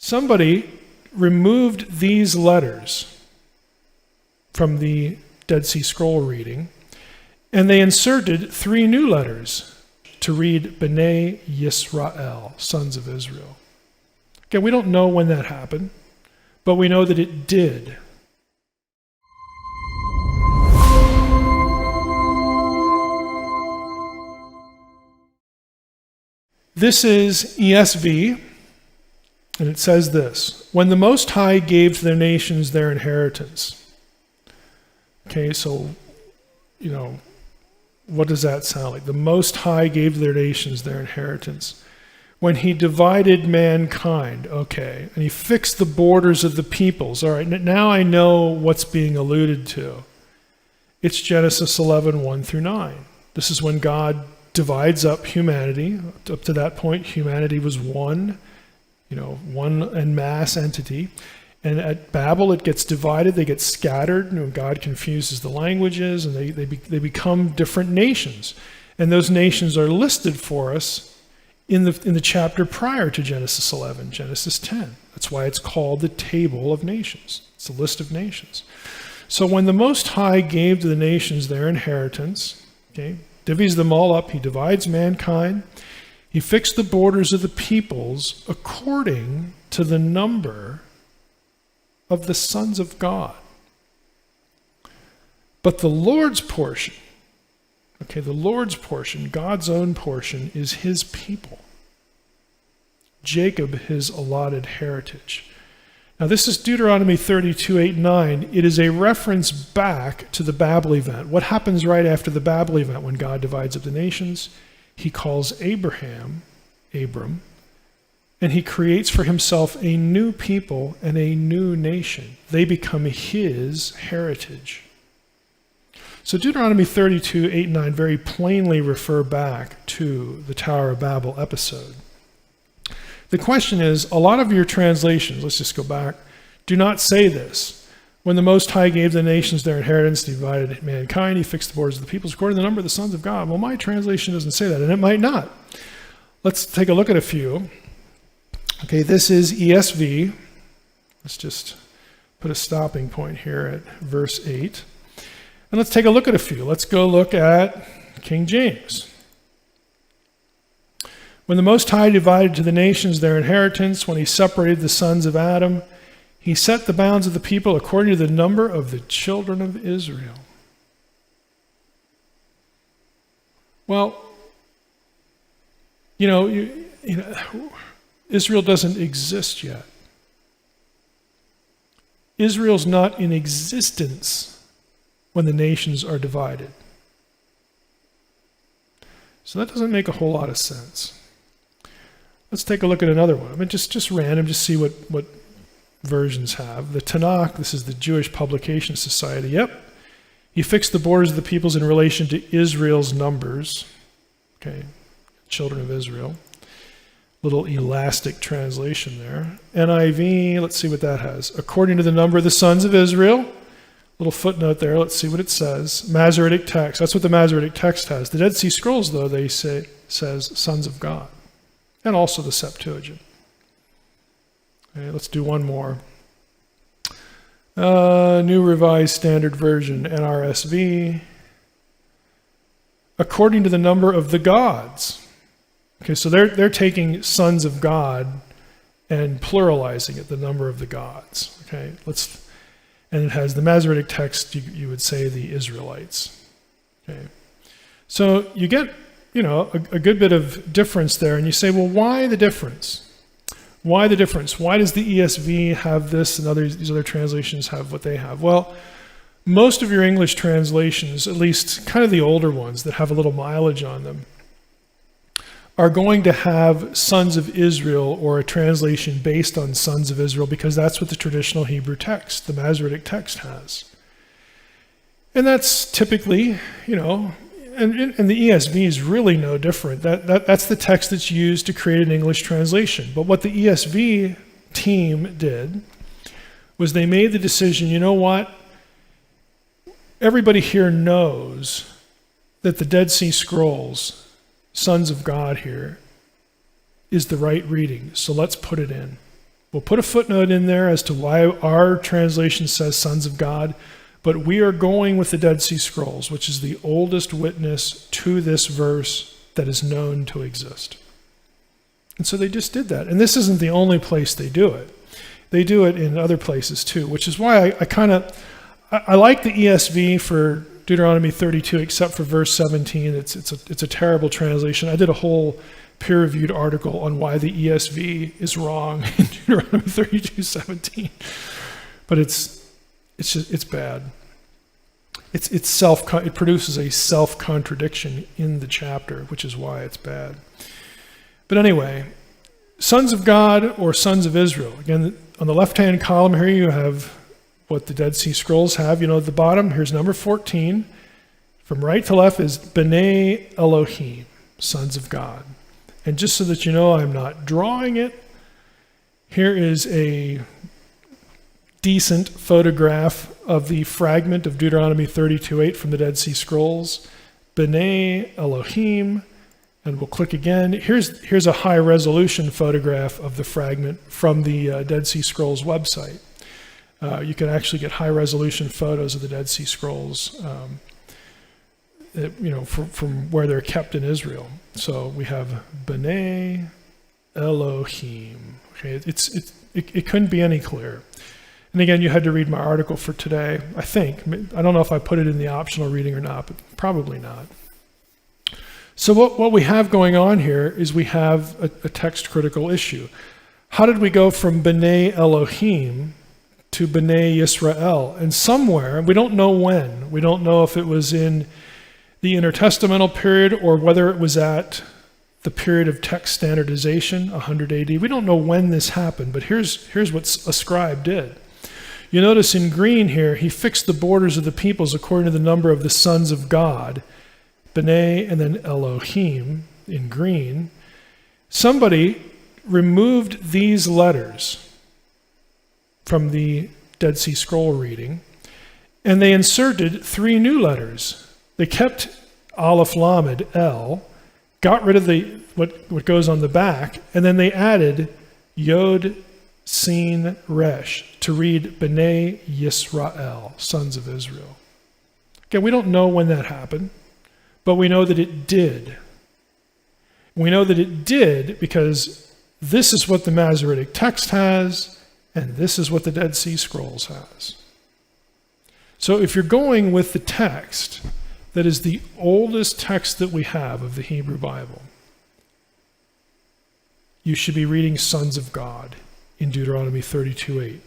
Somebody removed these letters from the Dead Sea Scroll reading, and they inserted 3 new letters to read B'nai Yisrael, sons of Israel. Okay, we don't know when that happened, but we know that it did. This is ESV, and it says this: when the Most High gave to their nations their inheritance. Okay, so, what does that sound like? The Most High gave to their nations their inheritance. When he divided mankind, okay, and he fixed the borders of the peoples. All right, now I know what's being alluded to. It's Genesis 11, 1 through 9. This is when God divides up humanity. Up to that point, humanity was one en masse entity. And at Babel, it gets divided, they get scattered. God confuses the languages, and they become different nations. And those nations are listed for us in the chapter prior to Genesis 11, Genesis 10. That's why it's called the Table of Nations. It's a list of nations. So when the Most High gave to the nations their inheritance, okay, divvies them all up, he divides mankind, he fixed the borders of the peoples according to the number of the sons of God. But the Lord's portion, the Lord's portion, God's own portion, is his people. Jacob, his allotted heritage. Now this is Deuteronomy 32, 8, 9. It is a reference back to the Babel event. What happens right after the Babel event when God divides up the nations? He calls Abram, and he creates for himself a new people and a new nation. They become his heritage. So Deuteronomy 32, 8, 9 very plainly refer back to the Tower of Babel episode. The question is, a lot of your translations, let's just go back, do not say this. When the Most High gave the nations their inheritance, divided mankind, he fixed the borders of the peoples according to the number of the sons of God. Well, my translation doesn't say that, and it might not. Let's take a look at a few. Okay, this is ESV. Let's just put a stopping point here at verse 8. And let's take a look at a few. Let's go look at King James. When the Most High divided to the nations their inheritance, when he separated the sons of Adam, he set the bounds of the people according to the number of the children of Israel. Well, Israel doesn't exist yet. Israel's not in existence when the nations are divided. So that doesn't make a whole lot of sense. Let's take a look at another one. I mean, just random, just see what versions have. The Tanakh, this is the Jewish Publication Society. Yep. He fixed the borders of the peoples in relation to Israel's numbers. Okay, children of Israel. Little elastic translation there. NIV, let's see what that has. According to the number of the sons of Israel. Little footnote there, let's see what it says. Masoretic text, that's what the Masoretic text has. The Dead Sea Scrolls, though, they say, says sons of God. And also the Septuagint. Okay, let's do one more. New Revised Standard Version, NRSV. According to the number of the gods. Okay, so they're taking sons of God and pluralizing it, the number of the gods. Okay, and it has the Masoretic text, you would say the Israelites. Okay, so you get a good bit of difference there, and you say, well, why the difference? Why the difference? Why does the ESV have this and these other translations have what they have? Well, most of your English translations, at least kind of the older ones that have a little mileage on them, are going to have sons of Israel or a translation based on sons of Israel because that's what the traditional Hebrew text, the Masoretic text, has. And that's typically, and the ESV is really no different. That's the text that's used to create an English translation. But what the ESV team did was they made the decision, you know what? Everybody here knows that the Dead Sea Scrolls, sons of God here, is the right reading. So let's put it in. We'll put a footnote in there as to why our translation says sons of God, but we are going with the Dead Sea Scrolls, which is the oldest witness to this verse that is known to exist. And so they just did that. And this isn't the only place they do it. They do it in other places too, which is why I like the ESV for Deuteronomy 32, except for verse 17. It's a terrible translation. I did a whole peer-reviewed article on why the ESV is wrong in Deuteronomy 32:17. But it's bad. It produces a self-contradiction in the chapter, which is why it's bad. But anyway, sons of God or sons of Israel. Again, on the left-hand column here you have what the Dead Sea Scrolls have. At the bottom, here's number 14. From right to left is B'nai Elohim, sons of God. And just so that you know I'm not drawing it, here is a decent photograph of the fragment of Deuteronomy 32:8 from the Dead Sea Scrolls. B'nai Elohim, and we'll click again. Here's a high-resolution photograph of the fragment from the Dead Sea Scrolls website. You can actually get high-resolution photos of the Dead Sea Scrolls, from where they're kept in Israel. So we have B'nai Elohim. Okay, it couldn't be any clearer. And again, you had to read my article for today, I think. I don't know if I put it in the optional reading or not, but probably not. So what we have going on here is we have a text-critical issue. How did we go from B'nai Elohim to B'nai Yisrael? And somewhere, we don't know when. We don't know if it was in the intertestamental period or whether it was at the period of text standardization, 100 AD. We don't know when this happened, but here's what a scribe did. You notice in green here, he fixed the borders of the peoples according to the number of the sons of God, B'nai and then Elohim in green. Somebody removed these letters from the Dead Sea Scroll reading, and they inserted 3 new letters. They kept Aleph Lamed, El, got rid of what goes on the back, and then they added Yod Sin Resh to read B'nai Yisrael, sons of Israel. Again, we don't know when that happened, but we know that it did. We know that it did because this is what the Masoretic text has, and this is what the Dead Sea Scrolls has. So if you're going with the text that is the oldest text that we have of the Hebrew Bible, you should be reading sons of God in Deuteronomy 32:8.